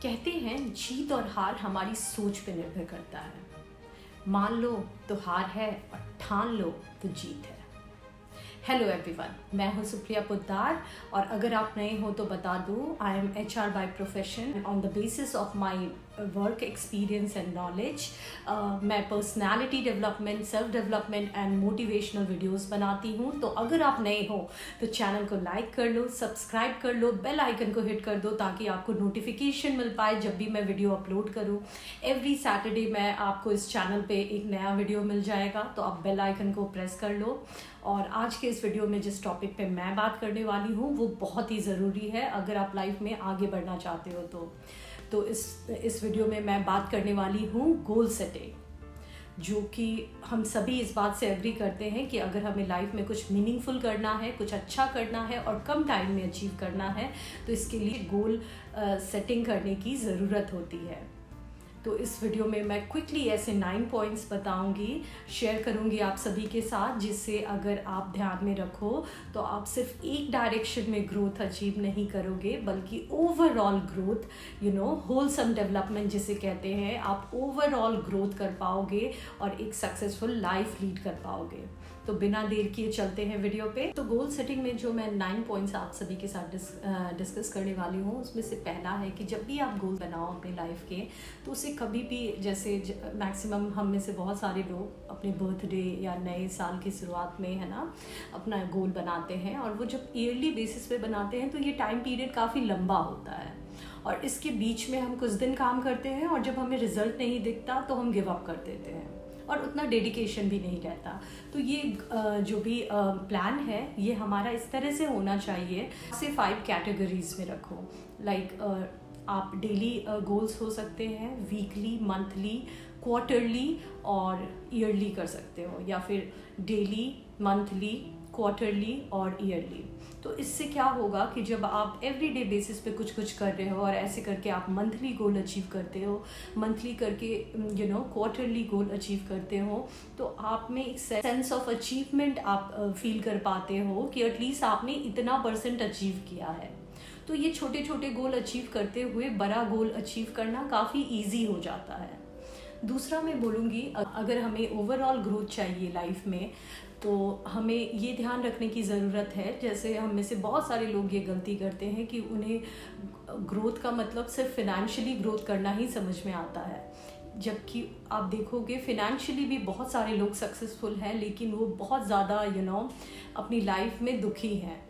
कहते हैं जीत और हार हमारी सोच पे निर्भर करता है। मान लो तो हार है और ठान लो तो जीत है। हेलो एवरीवन, मैं हूं सुप्रिया पोद्दार और अगर आप नए हो तो बता दूं, I am HR by profession. On the basis of my work experience and knowledge मैं personality development, self development and motivational videos बनाती हूं। तो अगर आप नए हो तो चैनल को लाइक कर लो, सब्सक्राइब कर लो, बेल आइकन को हिट कर दो ताकि आपको नोटिफिकेशन मिल पाए जब भी मैं वीडियो अपलोड करूं। एवरी सैटरडे मैं आपको इस चैनल पे एक नया वीडियो मिल जाएगा, तो आप बेल आइकन को प्रेस कर लो। और आज के इस वीडियो में जिस टॉपिक पे मैं बात करने वाली हूँ वो बहुत ही ज़रूरी है अगर आप लाइफ में आगे बढ़ना चाहते हो तो इस वीडियो में मैं बात करने वाली हूँ गोल सेटिंग, जो कि हम सभी इस बात से एग्री करते हैं कि अगर हमें लाइफ में कुछ मीनिंगफुल करना है, कुछ अच्छा करना है और कम टाइम में अचीव करना है तो इसके लिए गोल सेटिंग करने की ज़रूरत होती है। तो इस वीडियो में मैं क्विकली ऐसे 9 पॉइंट्स बताऊंगी, शेयर करूंगी आप सभी के साथ, जिससे अगर आप ध्यान में रखो तो आप सिर्फ एक डायरेक्शन में ग्रोथ अचीव नहीं करोगे बल्कि ओवरऑल ग्रोथ, होलसम डेवलपमेंट जिसे कहते हैं, आप ओवरऑल ग्रोथ कर पाओगे और एक सक्सेसफुल लाइफ लीड कर पाओगे। तो बिना देर किए चलते हैं वीडियो पे। तो गोल सेटिंग में जो मैं 9 पॉइंट्स आप सभी के साथ डिस्कस करने वाली हूँ उसमें से पहला है कि जब भी आप गोल बनाओ अपने लाइफ के तो उसे कभी भी, जैसे मैक्सिमम हम में से बहुत सारे लोग अपने बर्थडे या नए साल की शुरुआत में है ना अपना गोल बनाते हैं, और वो जब ईयरली बेसिस पे बनाते हैं तो ये टाइम पीरियड काफ़ी लंबा होता है और इसके बीच में हम कुछ दिन काम करते हैं और जब हमें रिजल्ट नहीं दिखता तो हम गिव अप कर देते हैं और उतना डेडिकेशन भी नहीं रहता। तो ये जो भी प्लान है ये हमारा इस तरह से होना चाहिए, से 5 कैटेगरीज में रखो। लाइक आप डेली गोल्स हो सकते हैं, वीकली, मंथली, क्वार्टरली और ईयरली कर सकते हो, या फिर डेली, मंथली, क्वार्टरली और ईयरली। तो इससे क्या होगा कि जब आप एवरीडे बेसिस पे कुछ कर रहे हो और ऐसे करके आप मंथली गोल अचीव करते हो, मंथली करके क्वार्टरली गोल अचीव करते हो, तो आप में एक सेंस ऑफ अचीवमेंट आप फील कर पाते हो कि एटलीस्ट आपने इतना % अचीव किया है। तो ये छोटे छोटे गोल अचीव करते हुए बड़ा गोल अचीव करना काफ़ी ईजी हो जाता है। दूसरा मैं बोलूँगी, अगर हमें ओवरऑल ग्रोथ चाहिए लाइफ में तो हमें ये ध्यान रखने की ज़रूरत है, जैसे हम में से बहुत सारे लोग ये गलती करते हैं कि उन्हें ग्रोथ का मतलब सिर्फ फिनेंशियली ग्रोथ करना ही समझ में आता है, जबकि आप देखोगे फिनेंशियली भी बहुत सारे लोग सक्सेसफुल हैं लेकिन वो बहुत ज़्यादा अपनी लाइफ में दुखी हैं।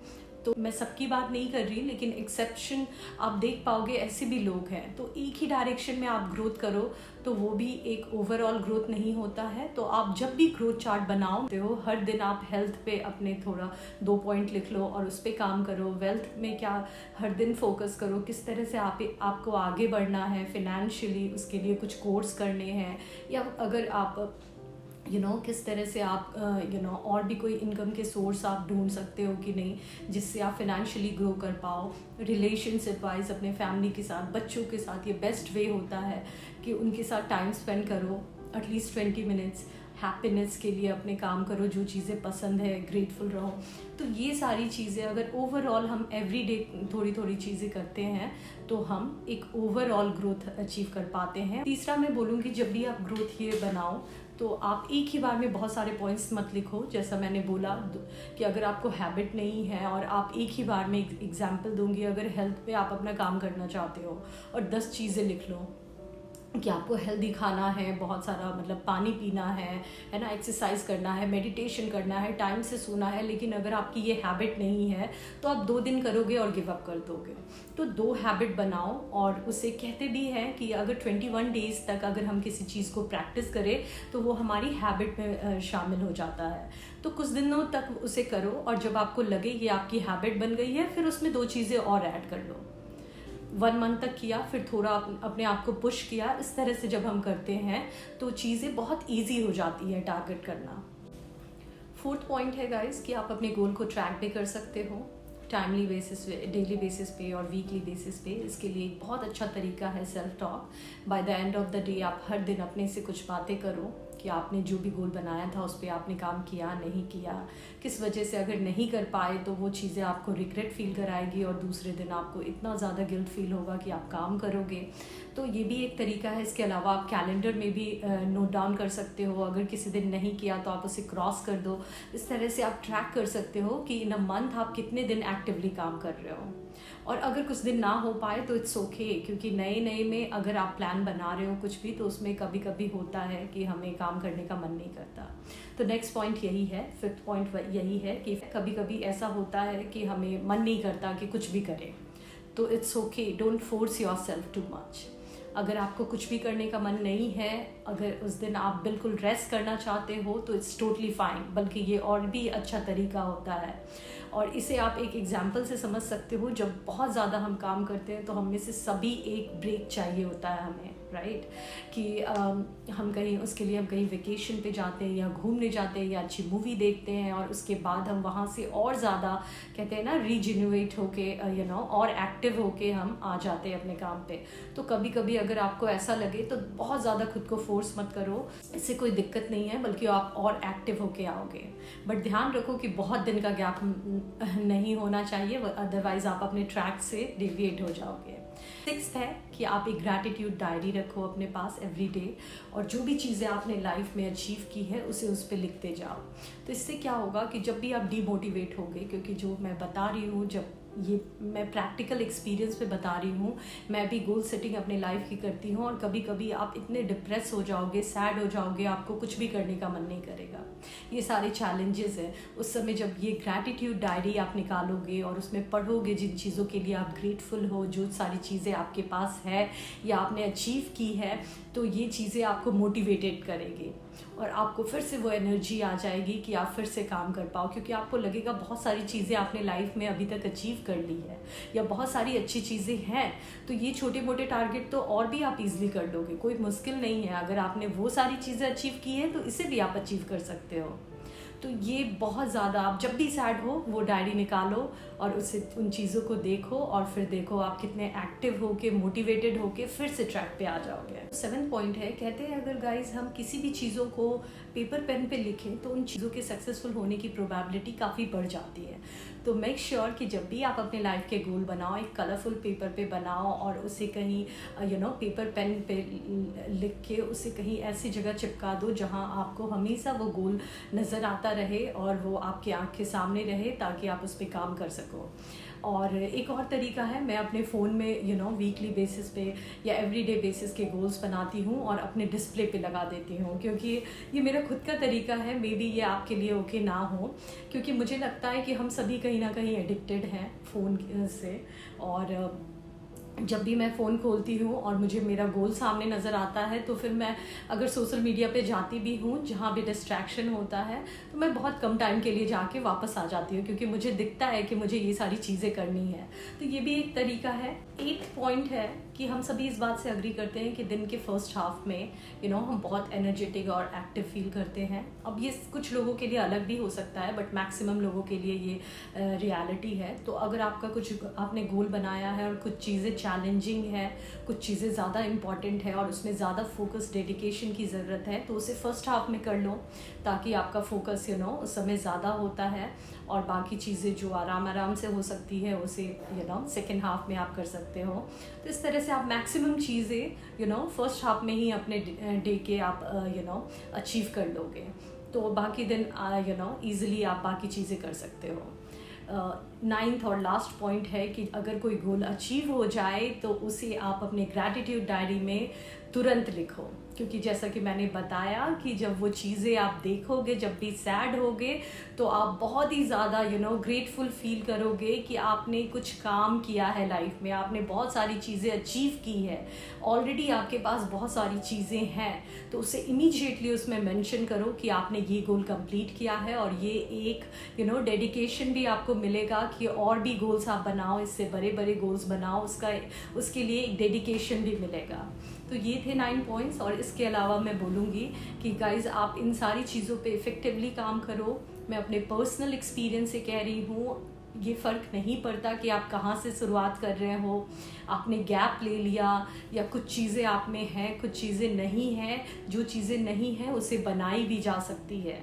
तो मैं सबकी बात नहीं कर रही, लेकिन एक्सेप्शन आप देख पाओगे, ऐसे भी लोग हैं। तो एक ही डायरेक्शन में आप ग्रोथ करो तो वो भी एक ओवरऑल ग्रोथ नहीं होता है। तो आप जब भी ग्रोथ चार्ट बनाओ हो, हर दिन आप हेल्थ पे अपने थोड़ा 2 पॉइंट लिख लो और उस पर काम करो। वेल्थ में क्या हर दिन फोकस करो, किस तरह से आपको आगे बढ़ना है फिनेंशियली, उसके लिए कुछ कोर्स करने हैं, या अगर आप किस तरह से आप और भी कोई इनकम के सोर्स आप ढूंढ सकते हो कि नहीं, जिससे आप फिनेंशियली ग्रो कर पाओ। रिलेशनशिप वाइज अपने फैमिली के साथ, बच्चों के साथ ये बेस्ट वे होता है कि उनके साथ टाइम स्पेंड करो, एटलीस्ट 20 मिनट्स। हैप्पीनेस के लिए अपने काम करो, जो चीज़ें पसंद है, ग्रेटफुल रहो। तो ये सारी चीज़ें अगर ओवरऑल हम एवरीडे थोड़ी थोड़ी चीज़ें करते हैं तो हम एक ओवरऑल ग्रोथ अचीव कर पाते हैं। तीसरा मैं बोलूँगी, जब भी आप ग्रोथ ये बनाओ तो आप एक ही बार में बहुत सारे पॉइंट्स मत लिखो। जैसा मैंने बोला कि अगर आपको हैबिट नहीं है, और आप एक ही बार में, एग्जांपल दूंगी, अगर हेल्थ पे आप अपना काम करना चाहते हो और 10 चीज़ें लिख लो कि आपको हेल्दी खाना है, बहुत सारा मतलब पानी पीना है ना, एक्सरसाइज करना है, मेडिटेशन करना है, टाइम से सोना है, लेकिन अगर आपकी ये हैबिट नहीं है तो आप 2 दिन करोगे और गिव अप कर दोगे। तो 2 हैबिट बनाओ, और उसे कहते भी हैं कि अगर 21 डेज तक अगर हम किसी चीज़ को प्रैक्टिस करें तो वो हमारी हैबिट में शामिल हो जाता है। तो कुछ दिनों तक उसे करो और जब आपको लगे ये आपकी हैबिट बन गई है, फिर उसमें 2 चीज़ें और ऐड कर लो। 1 मंथ तक किया, फिर थोड़ा अपने आप को पुश किया। इस तरह से जब हम करते हैं तो चीज़ें बहुत इजी हो जाती है टारगेट करना। 4th पॉइंट है गाइस कि आप अपने गोल को ट्रैक भी कर सकते हो, टाइमली बेसिस पे, डेली बेसिस पे और वीकली बेसिस पे। इसके लिए एक बहुत अच्छा तरीका है self talk. By the end of the day आप हर दिन अपने से कुछ बातें करो कि आपने जो भी गोल बनाया था उस पर आपने काम किया नहीं किया, किस वजह से अगर नहीं कर पाए तो वो चीज़ें आपको रिग्रेट फील कराएगी और दूसरे दिन आपको इतना ज़्यादा गिल्ट फील होगा कि आप काम करोगे। तो ये भी एक तरीका है। इसके अलावा आप कैलेंडर में भी नोट डाउन कर सकते हो, अगर किसी दिन नहीं किया तो आप उसे क्रॉस कर दो। इस तरह से आप ट्रैक कर सकते हो कि इन अ मंथ आप कितने दिन एक्टिवली काम कर रहे हो। और अगर कुछ दिन ना हो पाए तो इट्स ओके, क्योंकि नए नए में अगर आप प्लान बना रहे हो कुछ भी तो उसमें कभी कभी होता है कि हमें काम करने का मन नहीं करता। तो नेक्स्ट पॉइंट यही है, फिफ्थ पॉइंट यही है कि कभी कभी ऐसा होता है कि हमें मन नहीं करता कि कुछ भी करें, तो it's okay, don't force yourself too much. अगर आपको कुछ भी करने का मन नहीं है, अगर उस दिन आप बिल्कुल रेस्ट करना चाहते हो तो इट्स टोटली फाइन, बल्कि ये और भी अच्छा तरीका होता है। और इसे आप एक एग्जाम्पल से समझ सकते हो, जब बहुत ज़्यादा हम काम करते हैं तो हम में से सभी एक ब्रेक चाहिए होता है हमें, राइट? कि हम कहीं उसके लिए हम कहीं वेकेशन पे जाते हैं या घूमने जाते हैं या अच्छी मूवी देखते हैं और उसके बाद हम वहाँ से और ज़्यादा कहते हैं ना रीजिन्यूएट होके और एक्टिव होके हम आ जाते हैं अपने काम पे। तो कभी कभी अगर आपको ऐसा लगे तो बहुत ज़्यादा खुद को फोर्स मत करो, इससे कोई दिक्कत नहीं है, बल्कि आप और एक्टिव होके आओगे। बट ध्यान रखो कि बहुत दिन का गैप नहीं होना चाहिए, अदरवाइज आप अपने ट्रैक से डेविएट हो जाओगे। सिक्स्थ है कि आप एक ग्रैटिट्यूड डायरी रखो अपने पास एवरी डे, और जो भी चीज़ें आपने लाइफ में अचीव की है उसे उस पर लिखते जाओ। तो इससे क्या होगा कि जब भी आप डीमोटिवेट होगे, क्योंकि जो मैं बता रही हूँ, जब ये मैं प्रैक्टिकल एक्सपीरियंस पे बता रही हूँ, मैं भी गोल सेटिंग अपने लाइफ की करती हूँ, और कभी कभी आप इतने डिप्रेस हो जाओगे, सैड हो जाओगे, आपको कुछ भी करने का मन नहीं करेगा। ये सारे चैलेंजेस हैं। उस समय जब ये ग्रैटिट्यूड डायरी आप निकालोगे और उसमें पढ़ोगे जिन चीज़ों के लिए आप ग्रेटफुल हो, जो सारी चीज़ें आपके पास है या आपने अचीव की है, तो ये चीज़ें आपको मोटिवेटेड करेगी और आपको फिर से वो एनर्जी आ जाएगी कि आप फिर से काम कर पाओ, क्योंकि आपको लगेगा बहुत सारी चीज़ें आपने लाइफ में अभी तक अचीव कर ली है या बहुत सारी अच्छी चीज़ें हैं, तो ये छोटे मोटे टारगेट तो और भी आप इजीली कर लोगे, कोई मुश्किल नहीं है। अगर आपने वो सारी चीज़ें अचीव की है तो इसे भी आप अचीव कर सकते हो। तो ये बहुत ज़्यादा, आप जब भी सैड हो वो डायरी निकालो और उससे उन चीज़ों को देखो और फिर देखो आप कितने एक्टिव होके, मोटिवेटेड होके फिर से ट्रैक पे आ जाओगे। 7th पॉइंट है, कहते हैं अगर गाइज हम किसी भी चीज़ों को पेपर पेन पे लिखें तो उन चीज़ों के सक्सेसफुल होने की प्रोबेबिलिटी काफ़ी बढ़ जाती है। तो मेक श्योर कि जब भी आप अपने लाइफ के गोल बनाओ, एक कलरफुल पेपर पे बनाओ और उसे कहीं पेपर पेन पे लिख के उसे कहीं ऐसी जगह चिपका दो जहां आपको हमेशा वो गोल नज़र आता रहे और वो आपकी आँख के सामने रहे, ताकि आप उस पर काम कर सको। और एक और तरीका है, मैं अपने फ़ोन में वीकली बेसिस पे या एवरीडे बेसिस के गोल्स बनाती हूँ और अपने डिस्प्ले पे लगा देती हूँ, क्योंकि ये मेरा खुद का तरीका है। मे बी ये आपके लिए ओके ना हो, क्योंकि मुझे लगता है कि हम सभी कहीं ना कहीं एडिक्टेड हैं फ़ोन से, और जब भी मैं फ़ोन खोलती हूँ और मुझे मेरा गोल सामने नज़र आता है तो फिर मैं अगर सोशल मीडिया पे जाती भी हूँ जहाँ भी डिस्ट्रैक्शन होता है तो मैं बहुत कम टाइम के लिए जाके वापस आ जाती हूँ, क्योंकि मुझे दिखता है कि मुझे ये सारी चीज़ें करनी है। तो ये भी एक तरीका है। 8th पॉइंट है कि हम सभी इस बात से अग्री करते हैं कि दिन के फर्स्ट हाफ में हम बहुत एनर्जेटिक और एक्टिव फील करते हैं। अब ये कुछ लोगों के लिए अलग भी हो सकता है, बट मैक्सिमम लोगों के लिए ये रियलिटी है। तो अगर आपका कुछ आपने गोल बनाया है और कुछ चीज़ें चैलेंजिंग है, कुछ चीज़ें ज़्यादा इंपॉर्टेंट है और उसमें ज़्यादा फोकस डेडिकेशन की ज़रूरत है, तो उसे फर्स्ट हाफ में कर लो, ताकि आपका फोकस उस समय ज़्यादा होता है, और बाकी चीज़ें जो आराम से हो सकती है उसे सेकेंड हाफ में आप कर सकते हो। तो इस तरह से आप मैक्सिमम चीज़ें फर्स्ट हाफ में ही अपने डे के आप अचीव कर लोगे, तो बाकी दिन ईजिली आप बाकी चीज़ें कर सकते हो। 9th और लास्ट पॉइंट है कि अगर कोई गोल अचीव हो जाए तो उसे आप अपने ग्रैटिट्यूड डायरी में तुरंत लिखो, क्योंकि जैसा कि मैंने बताया कि जब वो चीज़ें आप देखोगे, जब भी सैड होगे, तो आप बहुत ही ज़्यादा ग्रेटफुल फील करोगे कि आपने कुछ काम किया है लाइफ में, आपने बहुत सारी चीज़ें अचीव की है, ऑलरेडी आपके पास बहुत सारी चीज़ें हैं। तो उसे इमीडिएटली उसमें मेंशन करो कि आपने ये गोल कंप्लीट किया है, और ये एक डेडिकेशन भी आपको मिलेगा कि और भी गोल्स आप बनाओ, इससे बड़े बड़े गोल्स बनाओ, उसके लिए एक डेडिकेशन भी मिलेगा। तो ये थे 9 पॉइंट्स। और इसके अलावा मैं बोलूँगी कि गाइज़ आप इन सारी चीज़ों पे इफ़ेक्टिवली काम करो। मैं अपने पर्सनल एक्सपीरियंस से कह रही हूँ, ये फ़र्क नहीं पड़ता कि आप कहाँ से शुरुआत कर रहे हो, आपने गैप ले लिया या कुछ चीज़ें आप में हैं, कुछ चीज़ें नहीं हैं। जो चीज़ें नहीं हैं उसे बनाई भी जा सकती है।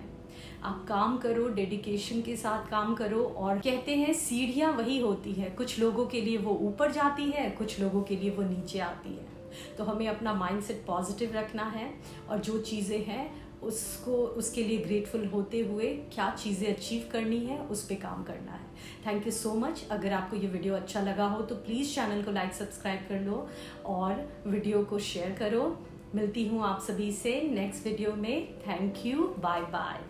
आप काम करो, डेडिकेशन के साथ काम करो। और कहते हैं सीढ़ियाँ वही होती है, कुछ लोगों के लिए वो ऊपर जाती है, कुछ लोगों के लिए वो नीचे आती है। तो हमें अपना माइंडसेट पॉजिटिव रखना है और जो चीज़ें हैं उसके लिए ग्रेटफुल होते हुए क्या चीज़ें अचीव करनी है उस पर काम करना है। Thank you so much. अगर आपको ये वीडियो अच्छा लगा हो तो प्लीज़ चैनल को लाइक सब्सक्राइब कर लो और वीडियो को शेयर करो। मिलती हूँ आप सभी से नेक्स्ट वीडियो में। Thank you, bye bye.